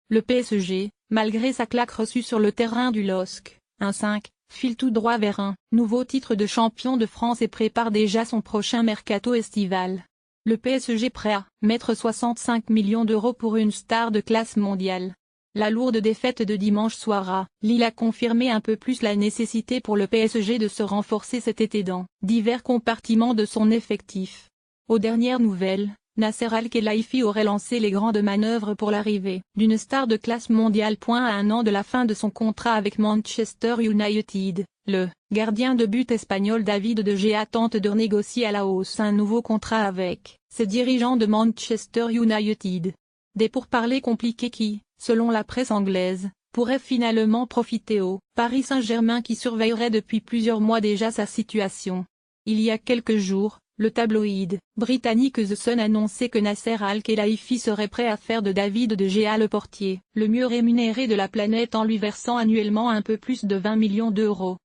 Le PSG, malgré sa claque reçue sur le terrain du LOSC, 1-5, file tout droit vers un nouveau titre de champion de France et prépare déjà son prochain mercato estival. Le PSG prêt à mettre 65 millions d'euros pour une star de classe mondiale. La lourde défaite de dimanche soir à Lille a confirmé un peu plus la nécessité pour le PSG de se renforcer cet été dans divers compartiments de son effectif. Aux dernières nouvelles, Nasser Al-Khelaifi aurait lancé les grandes manœuvres pour l'arrivée d'une star de classe mondiale. À un an de la fin de son contrat avec Manchester United, le gardien de but espagnol David De Gea tente de renégocier à la hausse un nouveau contrat avec ses dirigeants de Manchester United. Des pourparlers compliqués qui, selon la presse anglaise, pourraient finalement profiter au Paris Saint-Germain qui surveillerait depuis plusieurs mois déjà sa situation. Il y a quelques jours, le tabloïd britannique The Sun annonçait que Nasser Al-Khelaifi serait prêt à faire de David De Gea le portier le mieux rémunéré de la planète en lui versant annuellement un peu plus de 20 millions d'euros.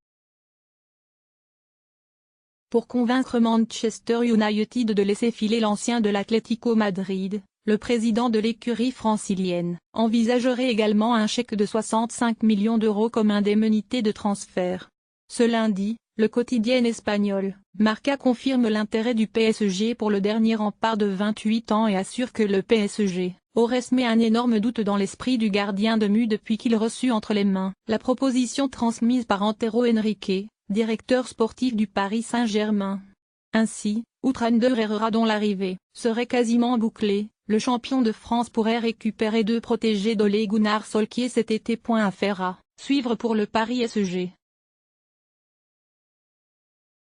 Pour convaincre Manchester United de laisser filer l'ancien de l'Atlético Madrid, le président de l'écurie francilienne envisagerait également un chèque de 65 millions d'euros comme indemnité de transfert. Ce lundi, le quotidien espagnol, Marca confirme l'intérêt du PSG pour le dernier rempart de 28 ans et assure que le PSG aurait semé un énorme doute dans l'esprit du gardien de but depuis qu'il reçut entre les mains la proposition transmise par Antero Henrique, directeur sportif du Paris Saint-Germain. Ainsi, outre Ander Herrera dont l'arrivée serait quasiment bouclée, le champion de France pourrait récupérer deux protégés d'Ole Gunnar Solskjaer cet été. Affaire à suivre pour le Paris SG.